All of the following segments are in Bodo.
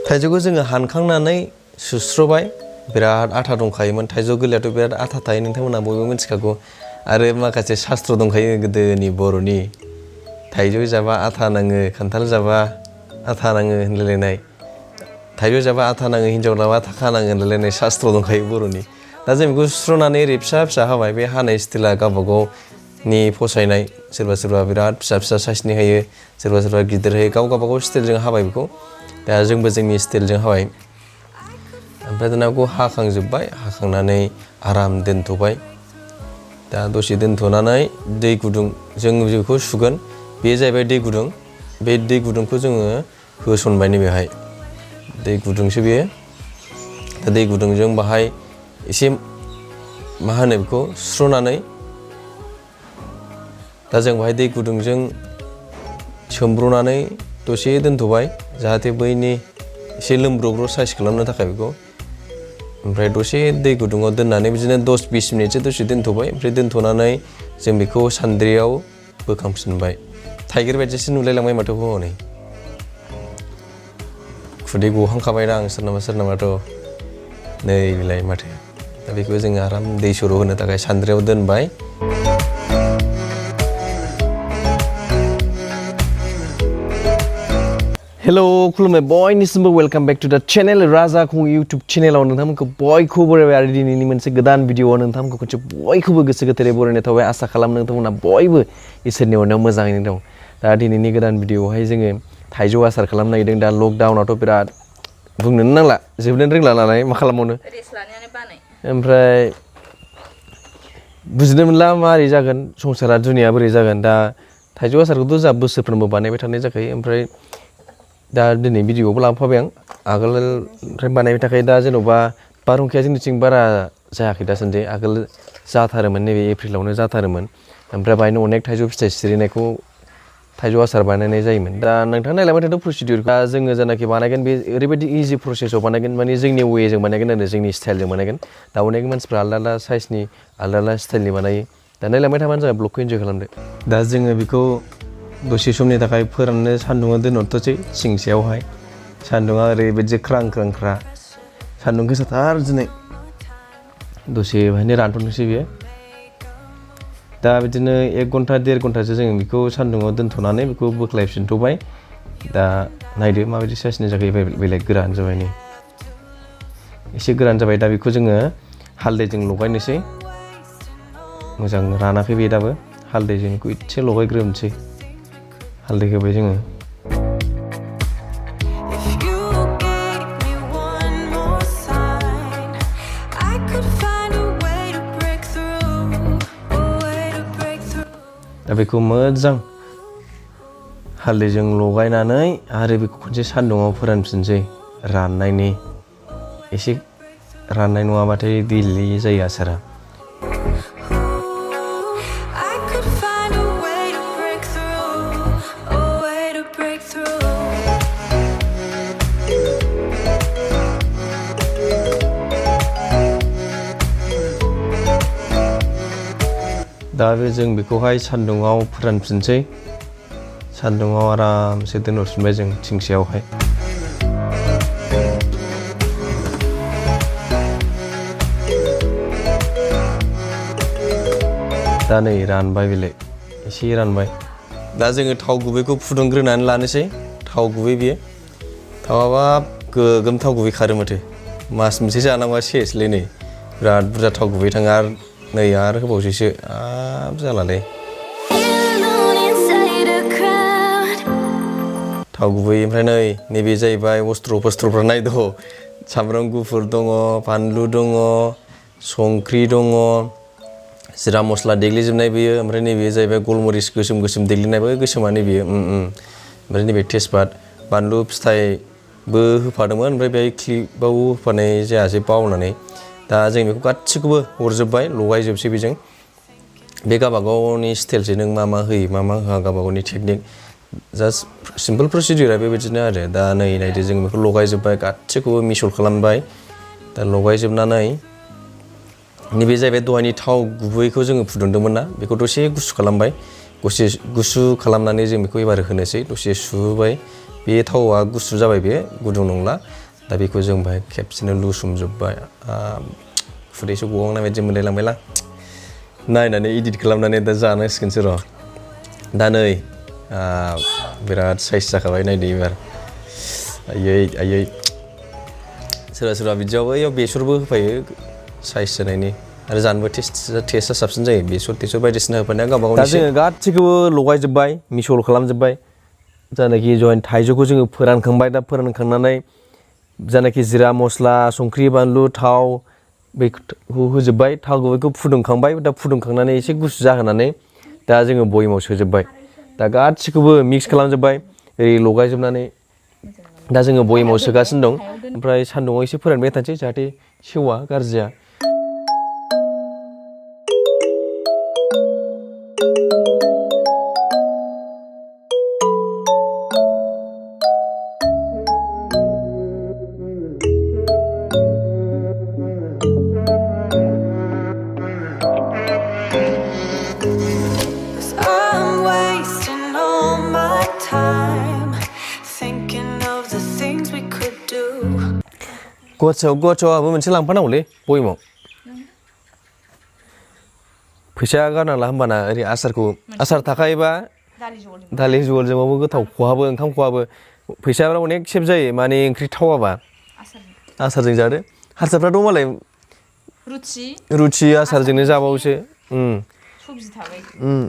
थाइजौखौ जोङो हानखांनानै सुस्रबाय बिराद आथा दंखायोमोन थाइजौ गोरलैयाथ' बिराद आथा थायो नोंथांमोना बयबो मिथिखागौ आरो माखासे शास्त्र दंखायो गोदोनि बर'नि थाइजौ जाबा आथा नाङो खान्थाल जाबा आथा नाङो होनलायलायनाय थाइजौ जाबा आथा नाङो हिन्जाव लाबा थाखा नाङो होनलायलायनाय शास्त्र दंखायो बर'नि दा जों बेखौ सुस्रनानै ओरै फिसा फिसा हाबाय बे हानाय स्टाइला गावबा गावनि फसायनाय सोरबा सोरबा बिराद फिसा फिसा साइसनि होयो सोरबा सोरबा गिदिर होयो गाव गावबा गाव स्टाइलजों हाबाय बेखौ दा जोंबो जोंनि स्टाइलजों हाबाय ओमफ्राय दाना बेखौ हाखांजोब्बाय हाखांनानै आराम दोनथ'बाय दा दसे दोनथ'नानै दै गुदुं जों बेखौ सुगोन बे जाहैबाय दै गुदुं बे दै गुदुंखौ जोङो होसनबाय नैबेहाय दै गुदुंसो बेयो दा दै गुदुंजों बाहाय एसे मा होनो बेखौ सुस्रनानै दा जों बाहाय दै गुदुंजों सोमब्रनानै दसे दोनथ'बाय जाहाथे बैनि एसे लोमब्रब्र साइज खालामनो थाखाय बेखौ ओमफ्राय दसे दै गुदुङाव दोननानै बिदिनो 10-20 मिनिटसो दसे दोनथ'बाय ओमफ्राय दोनथ'नानै जों बेखौ सान्द्रियाव बोखांफिनबाय थाइगिर बायदिसो नुलायलांबाय माथो हनै खुदै गहांखाबाय दा आं सोरनाबाथ' नै बिलाय माथो दा बेखौ जोङो आराम दै सर' होनो थाखाय सान्द्रियाव दोनबाय हेलो खुलुमबाय बयनिसिमबो वेलकाम बेक टु द चेनेल राजा खुंगुर यूट्यूब चेनेलाव नोंथांमोनखौ बयखौबो बरायबाय आरो दिनैनि मोनसे गोदान भिडिअ'आव नोंथांमोनखौ खनसे बयखौबो गोसो गोथारै बरायनाय थाबाय आसा खालामो नोंथांमोना बयबो इसोरनि अननायाव मोजाङैनो दं दा दिनैनि गोदान भिडिअ'आवहाय जोङो थाइजौ आसार खालामनो नागिरदों दा लकडाउनावथ' बिराद बुंनोनो नांला जोबनोनो रोंला नालाय मा खालामबावनो ओमफ्राय बुजिनो मोनला मारै जागोन संसारा दुनिया बोरै जागोन दा थाइजौ आसारखौथ' जा बोसोरफ्रोमबो बानायबाय थानाय जाखायो ओमफ्राय दा दिनै भिडिअ'आवबो लाबोफाबाय आं आगोलनिफ्राय बानायबाय थाखायो दा जेन'बा बारहुंखाया जोंनिथिं बारा जायाखै दासान्दि आगोल जाथारोमोन नैबे एप्रिलावनो जाथारोमोन ओमफ्राय बाहायनो अनेक थाइजौ फिथाइ सिरिनायखौ थाइजौ आसार बानायनाय जायोमोन दा नोंथाङा नायलांबाय थादों प्रसिडिउर दा जोङो जेनाखि बानायगोन बे ओरैबायदि इजि प्रसेसआव बानायगोन माने जोंनि वेजों बानायगोन आरो जोंनि स्टाइलजों बानायगोन दा अनेक मानसिफ्रा आलदा आलदा साइसनि आलदा आलदा स्टाइलनि बानायो दा नायलांबाय थाबानो जाबाय ब्लगखौ इन्जय खालामदो दा जोङो बेखौ दसे समनि थाखाय फोराननो सान्दुङाव दोनहरथ'सै सिंसेयावहाय सान्दुङा ओरैबायदि ख्रां ख्रां ख्रा सान्दुं गोसाथार दिनै दसे बेहायनो रानथ'नोसै बेयो दा बिदिनो 1 घन्टा 1.5 घन्टासो जों बेखौ सान्दुङाव दोनथ'नानै बेखौ बोख्लायफिनथ'बाय दा नायदो माबायदि साइसनि जाबाय बेलेग गोरान जाबाय नै एसे गोरान जाबाय दा बेखौ जोङो हालदैजों लगायनोसै मोजां रानाखै बे दाबो हालदैजों बेखौ एसे लगायग्रोनोसै हालदै होबाय जोङो दा बेखौ मोजां हालदैजों लगायनानै आरो बेखौ खनसे सान्दुङाव फोरानफिनसै राननायनि एसे राननाय नङाबाथाय दैलि जायो आसारा दा जों बेखौहाय सान्दुङाव फोरानफिनसै सान्दुङाव आरामसे दोनहरफिनबाय जों थिंसेयावहाय दा नै रानबाय बेलाय एसे रानबाय दा जोङो थाव गुबैखौ फुदुंग्रोनानै लानोसै थाव गुबै बेयो थावाबा गोगोम थाव गुबै खारो माथो मास मोनसे जानांगौआ सेसलै नै बिराद बुरजा थाव गुबै थाङो आरो नै आरो होबावसैसो जालालै थाव गुबै ओमफ्राय नैबे जाहैबाय अस्त्र'फ्रा नायद' सामब्राम गुफुर दङ बानलु दङ संख्रि दङ जिरा मस्ला देग्लिजोबनाय बेयो ओमफ्राय नैबे जाहैबाय गलमरिस गोसोम गोसोम देग्लिनायबो गोसोमा नैबेयो ओमफ्राय नैबे तेजपात बानलु फिथाइबो होफादोंमोन ओमफ्राय बेहाय क्लिपाव होफानाय जायासै बावनानै दा जों बेखौ गासिखौबो हरजोब्बाय लगायजोबसै बेजों बे गावबागावनि स्टाइलसो नों मा होयो मा होआ गावबागावनि टेकनिक जास्ट सिम्पोल प्रसिडिउरा बेबायदिनो आरो दा नै नायदो जों बेखौ लगायजोब्बाय गासिखौबो मिसल खालामबाय दा लगायजोबनानै नैबे जाहैबाय दहायनि थाव गुबैखौ जोङो फुदुंदोंमोन ना बेखौ दसे गुसु खालामबाय दसे गुसु खालामनानै जों बेखौ एबार होनोसै दसे सुबाय बे थावआ गुसु जाबाय बे गुदुं नंला दा बेखौ जों बाहाय खेबसेनो लुसुमजोब्बाय खुदैसो गगांनाय बायदि मोनलायलांबायलां नायनानै इडिट खालामनानै दा जानांसिगोनसो र' दा नै बिराद साइज जाखाबाय नायदो एबार आयै सोरबा सोरबा बिदियाव बैयाव बेसरबो होफायो साइज जानायनि आरो जानोबो टेस्टआ साबसिन जायो बेसर बायदिसिना होफानाया गावबा गावनि दा जोङो गासिखौबो लगायजोब्बाय मिसल खालामजोब्बाय जानाखि जइन थाइजौखौ जोङो फोरानखांबाय दा फोरानखांनानै जानाखि जिरा मस्ला संख्रि बानलु थाव बेखौ होजोब्बाय थाव गुबैखौ फुदुंखांबाय दा फुदुंखांनानै एसे गुसु जाहोनानै दा जोङो बयेमाव सोजोब्बाय दा गासिखौबो मिक्स खालामजोब्बाय ओरै लगायजोबनानै दा जोङो बयेमाव सोगासिनो दं ओमफ्राय सान्दुङाव एसे फोरानबाय थानोसै जाहाथे सेवा गाज्रि जाया गुवाहाटियावबो मोनसे लांफानांगौलै बयेमाव फैसा गारनांला होमबाना ओरै आसार थाखायोबा दालि जहलजोंबाबो गोथाव खहाबो ओंखाम खहाबो फैसाफ्रा अनेक सेभ जायो माने ओंख्रि थावाबा आसारजों जादो हारसाफ्राथ' मालाय रुथि आसारजोंनो जाबावोसो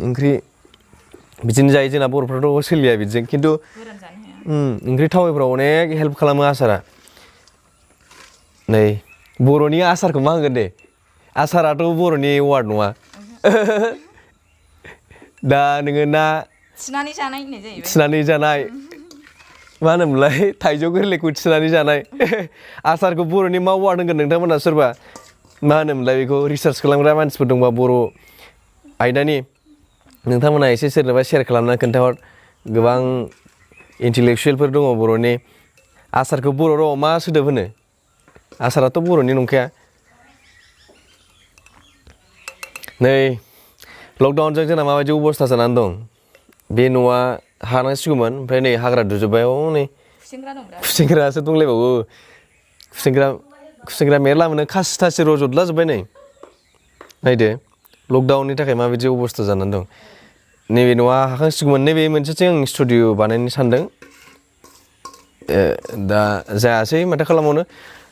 ओंख्रि बिदिनो जायो जोंना बर'फ्राथ' सोलिया बिदिजों खिन्थु ओंख्रि थावैफ्राव अनेक हेल्प खालामो आसारा नै बर'नि आसारखौ मा होनगोन दे आसाराथ' बर'नि वार्ड नङा दा नोङो ना थिनानै जानाय मा होनोमोनलाय थाइजौ गोरलैखौ थिनानै जानाय आसारखौ बर'नि मा वार्ड होनगोन नोंथांमोना सोरबा मा होनोमोनलाय बेखौ रिसार्च खालामग्रा मानसिफोर दंबा बर' आयदानि नोंथांमोना एसे सोरनोबा सेयार खालामनानै खोन्थाहर गोबां इन्टेलेक्सुयेलफोर दङ बर'नि आसारखौ बर' रावआव मा सोदोब होनो आसाराथ' बर'नि नंखाया नै लकडाउनजों जोंना माबायदि अबस्था जानानै दं बे न'आ हानांसिगौमोन ओमफ्राय नै हाग्रा दुजोब्बाय नै खुसेंग्रासो दंलायबावो खुसेंग्रा मेरला मोनो खासि थासि रज'दला जोब्बाय नै नायदो लकडाउननि थाखाय माबायदि अबस्था जानानै दं नैबे न'आ हाखांसिगौमोन नैबे मोनसेथिं आं स्टुडिअ बानायनो सानदों दा जायासै माथो खालामबावनो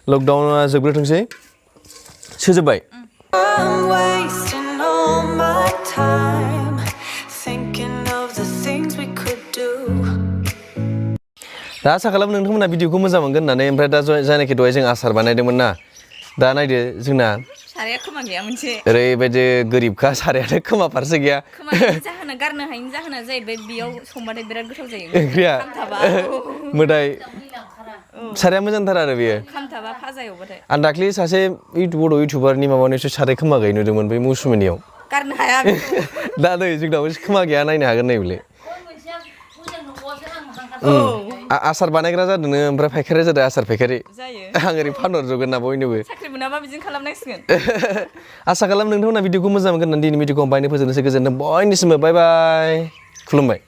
लकडाउना जोबग्रोथोंसै सोजोब्बाय दा आसा खालामो नोंथांमोना भिडिअखौ मोजां मोनगोन होननानै ओमफ्राय दा जायनाखि दहाय जों आसार बानायदोंमोन ना दा नायदो जोंना साराया खोमा गैया मोनसे ओरैबायदि गोरिबखा सारायानो खोमा फारसे गैया जाहोना गारनो हायिनि जाहोना जाहैबाय बेयाव संबाथाय बिराद गोथाव जायो ओंख्रिया मोदाय साराया मोजांथार आरो बेयो खामथाबा फाजा एवबाथाय आं दाख्लि सासे बड' इउटुबारनि माबानिसो साराय खोमा गैयै नुदोंमोन बै मौसुमिनियाव गारनो हाया दा नै जोंनावबो खोमा गैया नायनो हागोन नै बेलाय आसार बानायग्रा जादों ओमफ्राय फायखारि जादों आसार फायखारि आं ओरै फानहरजोबगोन ना बयनोबो साख्रि मोनाबा बिदिनो खालामनांसिगोन आसा खालाम नोंथांमोना भिडिअखौ मोजां मोनगोन होननानै दिनै भिडिअखौ बायनो फोजोबनोसै गोजोनथों बयनिसिमबो बाय बाय खुलुमबाय